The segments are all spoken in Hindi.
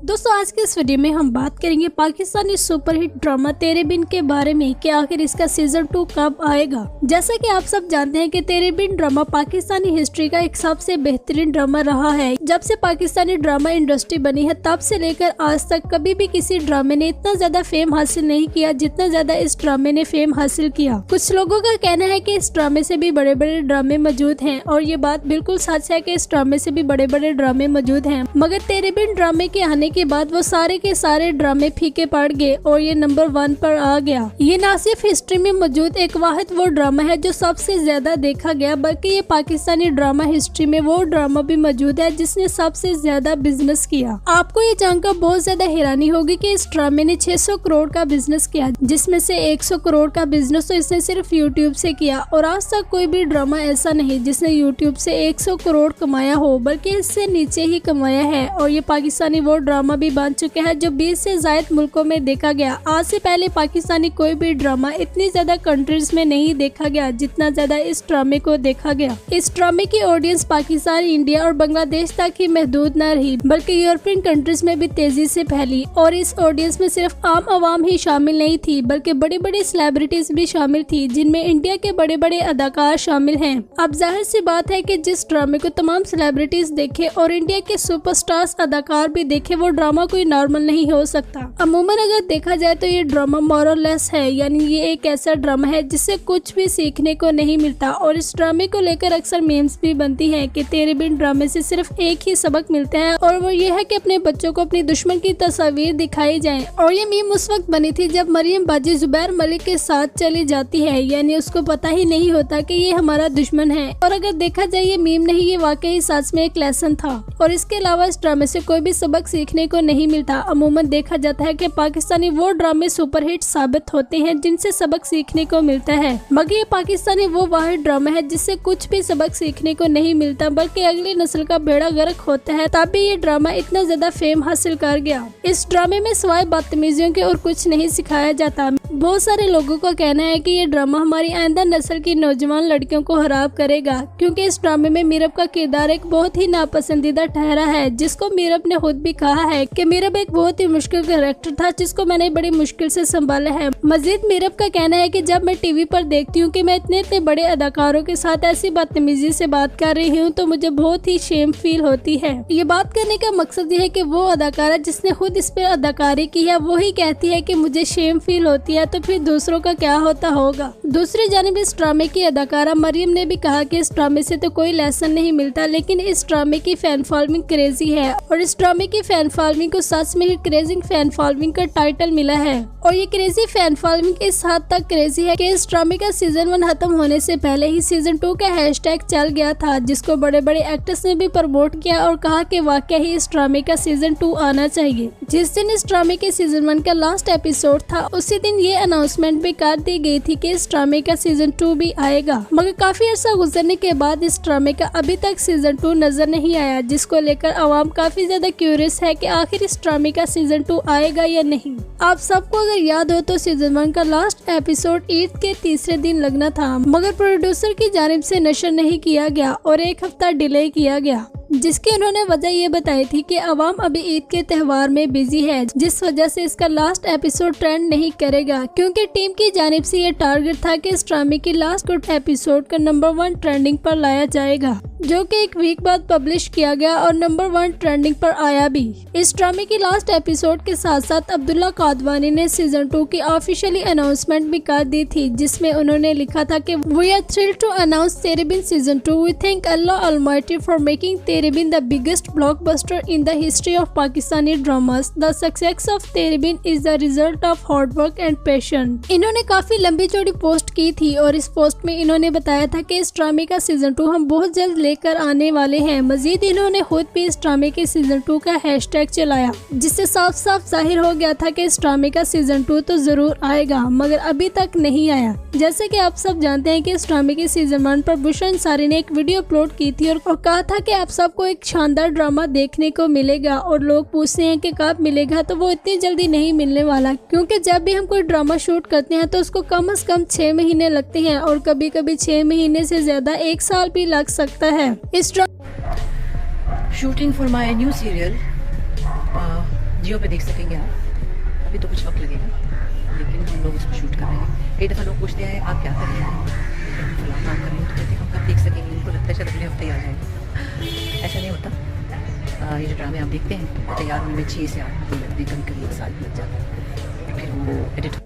दोस्तों आज के इस वीडियो में हम बात करेंगे पाकिस्तानी सुपरहिट ड्रामा तेरे बिन के बारे में कि आखिर इसका सीजन 2 कब आएगा। जैसा कि आप सब जानते हैं कि तेरे बिन ड्रामा पाकिस्तानी हिस्ट्री का एक सबसे बेहतरीन ड्रामा रहा है। जब से पाकिस्तानी ड्रामा इंडस्ट्री बनी है तब से लेकर आज तक कभी भी किसी ड्रामे ने इतना ज्यादा फेम हासिल नहीं किया जितना ज्यादा इस ड्रामे ने फेम हासिल किया। कुछ लोगों का कहना है कि इस ड्रामे से भी बड़े बड़े ड्रामे मौजूद हैं और ये बात बिल्कुल सच है कि इस ड्रामे से भी बड़े बड़े ड्रामे मौजूद हैं, मगर तेरे बिन ड्रामे के आने के बाद वो सारे के सारे ड्रामे फीके पड़ गए और ये नंबर 1 पर आ गया। ये ना सिर्फ हिस्ट्री में मौजूद एक वाहिद वो ड्रामा है जो सबसे ज्यादा देखा गया, बल्कि ये पाकिस्तानी ड्रामा हिस्ट्री में वो ड्रामा भी मौजूद है जिसने सबसे ज्यादा बिजनेस किया। आपको ये जानकर बहुत ज्यादा हैरानी होगी कि इस ड्रामे ने 600 करोड़ का बिजनेस किया, जिसमें से 100 करोड़ का बिजनेस तो इसने सिर्फ यूट्यूब से किया और आज तक कोई भी ड्रामा ऐसा नहीं जिसने यूट्यूब से 100 करोड़ कमाया हो, बल्कि इससे नीचे ही कमाया है। और ये पाकिस्तानी वो ड्रामा भी बन चुके हैं जो 20 से ज्यादा मुल्कों में देखा गया। आज से पहले पाकिस्तानी कोई भी ड्रामा इतनी ज्यादा कंट्रीज में नहीं देखा गया जितना ज्यादा इस ड्रामे को देखा गया। इस ड्रामे की ऑडियंस पाकिस्तान, इंडिया और बांग्लादेश तक ही महदूद न रही, बल्कि यूरोपियन कंट्रीज में भी तेजी से फैली। और इस ऑडियंस में सिर्फ आम आवाम ही शामिल नहीं थी, बल्कि बड़ी बड़ी सेलिब्रिटीज भी शामिल थी, जिनमें इंडिया के बड़े बड़े अदाकार शामिल हैं। अब जाहिर सी बात है कि जिस ड्रामे को तमाम सेलिब्रिटीज देखे और इंडिया के सुपरस्टार्स अदाकार भी देखे, वो ड्रामा कोई नॉर्मल नहीं हो सकता। अमूमन अगर देखा जाए तो ये ड्रामा मोरलेस है, यानी ये एक ऐसा ड्रामा है जिससे कुछ भी सीखने को नहीं मिलता। और इस ड्रामे को लेकर अक्सर मीम्स भी बनती हैं कि तेरे बिन ड्रामे से सिर्फ एक ही सबक मिलता है और वो ये है कि अपने बच्चों को अपने दुश्मन की तस्वीर दिखाई जाए। और ये मीम उस वक्त बनी थी जब मरियम बाजी जुबैर मलिक के साथ चली जाती है, यानी उसको पता ही नहीं होता कि ये हमारा दुश्मन है। और अगर देखा जाए ये मीम नहीं, ये वाकई सच में एक लेसन था। और इसके अलावा इस ड्रामे से कोई भी सबक सीखने को नहीं मिलता। अमूमन देखा जाता है कि पाकिस्तानी वो ड्रामे सुपरहिट साबित होते हैं जिनसे सबक सीखने को मिलता है, मगर ये पाकिस्तानी वो वाहिद ड्रामा है जिससे कुछ भी सबक सीखने को नहीं मिलता, बल्कि अगली नस्ल का बेड़ा गर्क होता है। तभी ये ड्रामा इतना ज्यादा फेम हासिल कर गया। इस ड्रामे में सिवाय बदतमीजियों के और कुछ नहीं सिखाया जाता। बहुत सारे लोगों का कहना है कि ये ड्रामा हमारी आइंदा नस्ल की नौजवान लड़कियों को खराब करेगा, क्योंकि इस ड्रामे में मीरब का किरदार एक बहुत ही नापसंदीदा ठहरा है, जिसको मीरब ने खुद भी कहा है कि मीरब एक बहुत ही मुश्किल कैरेक्टर था जिसको मैंने बड़ी मुश्किल से संभाला है। मजीद मीरब का कहना है कि जब मैं टीवी पर देखती हूँ कि मैं इतने बड़े अदाकारों के साथ ऐसी बदतमीजी से बात कर रही हूँ तो मुझे बहुत ही शेम फील होती है। ये बात करने का मकसद ये है कि वो अदाकारा जिसने खुद इस पर अदाकारी की है वो ही कहती है कि मुझे शेम फील होती है, तो फिर दूसरों का क्या होता होगा। दूसरी जानिब इस ड्रामे की अदाकारा मरियम ने भी कहा कि इस ड्रामे से तो कोई लेसन नहीं मिलता, लेकिन इस ड्रामे की फैन फॉलोइंग क्रेजी है और इस ड्रामे की फैन फॉलोइंग को सच में ही क्रेजी फैन फॉलोइंग का टाइटल मिला है। और ये क्रेजी फैन फॉलोइंग इस हद तक क्रेजी है कि इस ड्रामे का सीजन 1 खत्म होने से पहले ही सीजन 2 का हैशटैग चल गया था, जिसको बड़े बड़े एक्टर्स ने भी प्रमोट किया और कहा कि वाकई ही इस ड्रामे का सीजन 2 आना चाहिए। जिस दिन इस ड्रामे के सीजन 1 का लास्ट एपिसोड था उसी दिन ये अनाउंसमेंट भी कर दी गई थी कि इस ड्रामे का सीजन 2 भी आएगा, मगर काफी अर्सा गुजरने के बाद इस ड्रामे का अभी तक सीजन 2 नजर नहीं आया, जिसको लेकर आवाम काफी ज्यादा क्यूरियस है कि आखिर इस ड्रामे का सीजन 2 आएगा या नहीं। आप सबको अगर याद हो तो सीजन 1 का लास्ट एपिसोड ईद के तीसरे दिन लगना था, मगर प्रोड्यूसर की जानिब से नशर नहीं किया गया और एक हफ्ता डिले किया गया, जिसकी उन्होंने वजह ये बताई थी कि अवाम अभी ईद के त्यौहार में बिजी है, जिस वजह से इसका लास्ट एपिसोड ट्रेंड नहीं करेगा, क्योंकि टीम की जानिब से ये टारगेट था कि इस ड्रामे की लास्ट गुड एपिसोड का नंबर 1 ट्रेंडिंग पर लाया जाएगा, जो कि एक वीक बाद पब्लिश किया गया और नंबर 1 ट्रेंडिंग पर आया भी। इस ड्रामे की लास्ट एपिसोड के साथ साथ अब्दुल्ला कादवानी ने सीजन 2 की ऑफिशियली अनाउंसमेंट भी कर दी थी, जिसमें उन्होंने लिखा था कि we are thrilled to announce Tere Bin season 2। We thank Allah Almighty for making Tere Bin the biggest blockbuster in the history of Pakistani dramas. The success of Tere Bin is the result of hard work and passion. इन्होंने काफी लंबी चौड़ी पोस्ट की थी और इस पोस्ट में इन्होंने बताया था कि इस ड्रामे का सीजन 2 हम बहुत जल्द लेकर आने वाले हैं। मजीद इन्होंने खुद भी इस ड्रामे के सीजन 2 का हैशटैग चलाया, जिससे साफ साफ जाहिर हो गया था कि इस ड्रामे का सीजन 2 तो जरूर आएगा, मगर अभी तक नहीं आया। जैसे कि आप सब जानते हैं कि इस ड्रामे के सीजन 1 पर बुशरा अंसारी ने एक वीडियो अपलोड की थी और कहा था कि आप सबको एक शानदार ड्रामा देखने को मिलेगा, और लोग पूछते हैं कि कब मिलेगा, तो वो इतनी जल्दी नहीं मिलने वाला, क्योंकि जब भी हम कोई ड्रामा शूट करते हैं तो उसको कम से कम 6 महीने लगते हैं और कभी कभी 6 महीने से ज्यादा 1 साल भी लग सकता है। इस Shooting for my new serial, जियो पे देख सकेंगे आप। अभी तो कुछ वक्त लगेगा, लेकिन हम लोग इसको शूट कर रहे हैं। कई दफ़ा लोग पूछते हैं आप क्या कर रहे हैं, फिल्म काम कर रहे हैं, तो कहते हैं हम कब देख सकेंगे, उनको लगता है शायद अगले हफ्ते ही आ जाएगा। ऐसा नहीं होता। ये जो ड्रामे आप देखते हैं वो तैयार होने में 6 से 8 महीने लगते हैं, कभी कभी 1 साल भी लग जाता है, फिर वो एडिट ड्रामे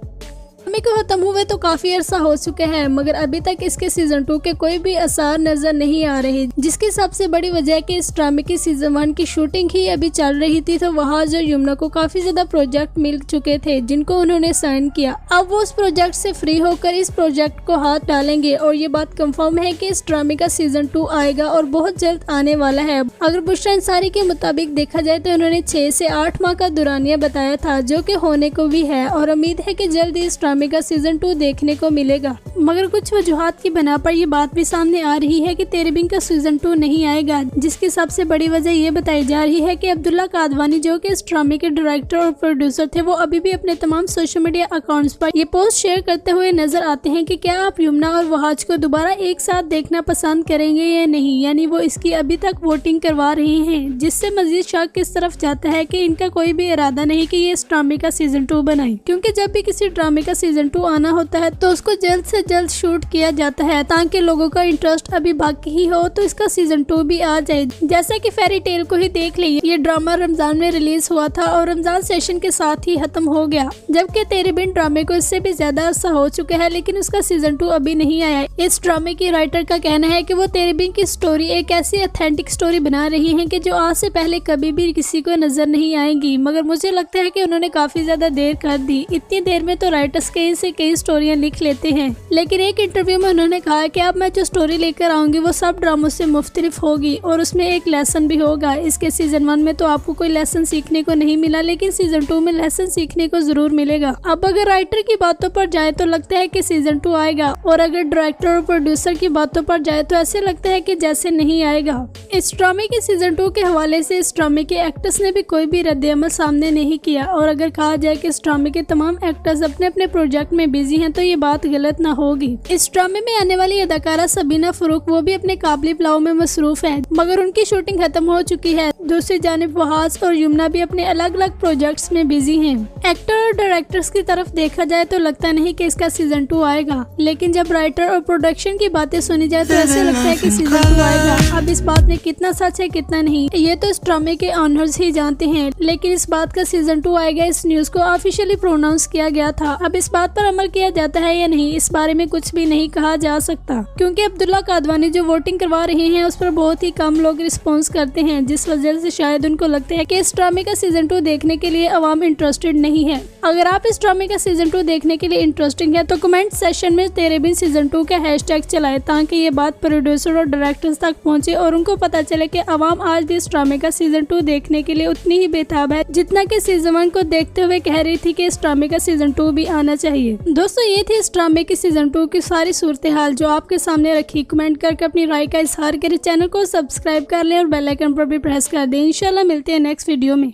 को खत्म हुए तो काफी अरसा हो चुका है, मगर अभी तक इसके सीजन 2 के कोई भी आसार नजर नहीं आ रहे, जिसकी सबसे बड़ी वजह है कि इस ड्रामे की सीजन 1 की शूटिंग ही अभी चल रही थी। तो वहाँ जो यमुना को काफी ज्यादा प्रोजेक्ट मिल चुके थे जिनको उन्होंने साइन किया। अब वो उस प्रोजेक्ट से फ्री होकर इस प्रोजेक्ट को हाथ डालेंगे और ये बात कंफर्म है कि इस ड्रामे का सीजन 2 आएगा और बहुत जल्द आने वाला है। अगर बुशरा अंसारी के मुताबिक देखा जाए तो उन्होंने 6 से 8 माह का दुरानिया बताया था, जो कि होने को भी है, और उम्मीद है कि जल्द इस ड्रामे का सीजन 2 देखने को मिलेगा। मगर कुछ वजूहात की बिना पर ये बात भी सामने आ रही है कि तेरे बिन का सीजन 2 नहीं आएगा, जिसकी सबसे बड़ी वजह ये बताई जा रही है कि अब्दुल्ला कादवानी जो कि इस ड्रामे के डायरेक्टर और प्रोड्यूसर थे, वो अभी भी अपने तमाम सोशल मीडिया अकाउंट्स पर ये पोस्ट शेयर करते हुए नजर आते हैं कि क्या आप यमुना और वहाज को दोबारा एक साथ देखना पसंद करेंगे या नहीं। यानी वो इसकी अभी तक वोटिंग करवा रहे हैं, जिससे मजीद शक किस तरफ जाता है कि इनका कोई भी इरादा नहीं कि ये इस ड्रामे का सीजन 2 बनाए, क्योंकि जब भी किसी ड्रामे का सीजन 2 आना होता है तो उसको जल्द से जल्द शूट किया जाता है ताकि लोगों का इंटरेस्ट अभी बाकी ही हो तो इसका सीजन 2 भी आ जाए। जैसा कि फेरी टेल को ही देख लीजिए, ये ड्रामा रमजान में रिलीज हुआ था और रमजान सेशन के साथ ही खत्म हो गया, जबकि तेरे बिन ड्रामे को इससे भी ज्यादा अरसा हो चुका है, लेकिन उसका सीजन 2 अभी नहीं आया। इस ड्रामे की राइटर का कहना है कि वो तेरे बिन की स्टोरी एक ऐसी ऑथेंटिक स्टोरी बना रही है कि जो आज से पहले कभी भी किसी को नजर नहीं आएगी, मगर मुझे लगता है कि उन्होंने काफी ज्यादा देर कर दी। इतनी देर में तो राइटर्स कई से कई स्टोरियां लिख लेते हैं, लेकिन एक इंटरव्यू में उन्होंने कहा कि अब मैं जो स्टोरी लेकर आऊंगी वो सब ड्रामों से मुख्तलिफ होगी और उसमें एक लेसन भी होगा। इसके सीजन 1 में तो आपको कोई लेसन सीखने को नहीं मिला, लेकिन सीजन 2 में लेसन सीखने को जरूर मिलेगा। अब अगर राइटर की बातों पर जाए तो लगता है कि सीजन 2 आएगा, और अगर डायरेक्टर और प्रोड्यूसर की बातों पर जाए तो ऐसे लगता है कि जैसे नहीं आएगा। इस ड्रामे के सीजन 2 के हवाले से इस ड्रामे के एक्टर्स ने भी कोई भी रद्द-ए-अमल सामने नहीं किया, और अगर कहा जाए कि इस ड्रामे के तमाम एक्टर्स अपने अपने प्रोजेक्ट में बिजी हैं तो ये बात गलत ना होगी। इस ड्रामे में आने वाली अदाकारा सबीना फरूक वो भी अपने काबली प्लाव में मसरूफ है, मगर उनकी शूटिंग खत्म हो चुकी है। दूसरी जानिब वहाज और यमुना भी अपने अलग अलग प्रोजेक्ट्स में बिजी हैं। एक्टर और डायरेक्टर्स की तरफ देखा जाए तो लगता नहीं कि इसका सीजन 2 आएगा, लेकिन जब राइटर और प्रोडक्शन की बातें सुनी जाए तो ऐसे लगता है कि सीजन 2 आएगा। अब इस बात में कितना सच है कितना नहीं ये तो इस ड्रामे के ऑनर्स ही जानते हैं, लेकिन इस बात का सीजन 2 आएगा इस न्यूज को ऑफिशियली प्रोनाउंस किया गया था। अब इस बात पर अमल किया जाता है या नहीं, इस बारे में कुछ भी नहीं कहा जा सकता, क्योंकि अब्दुल्ला कादवानी जो वोटिंग करवा रहे हैं उस पर बहुत ही कम लोग रिस्पॉन्स करते हैं, जिस वजह से शायद उनको लगता है कि इस ड्रामे का सीजन 2 देखने के लिए अवाम इंटरेस्टेड नहीं है। अगर आप इस ड्रामे का सीजन 2 देखने के लिए इंटरेस्टिंग है तो कमेंट सेक्शन में तेरे बिन सीजन 2 का हैशटैग चलाए, ताकि ये बात प्रोड्यूसर और डायरेक्टर्स तक पहुंचे और उनको पता चले कि अवाम आज भी इस ड्रामे का सीजन 2 देखने के लिए उतनी ही बेताब है जितना कि सीजन 1 को देखते हुए कह रही थी कि इस ड्रामे का सीजन 2 भी आना चाहिए। दोस्तों, ये थी इस ड्रामे की सीजन 2 की सारी सूरत हाल जो आपके सामने रखी। कमेंट करके अपनी राय का इजहार करें, चैनल को सब्सक्राइब कर लें और बेल आइकन पर भी प्रेस कर दें। इंशाल्लाह मिलते हैं नेक्स्ट वीडियो में।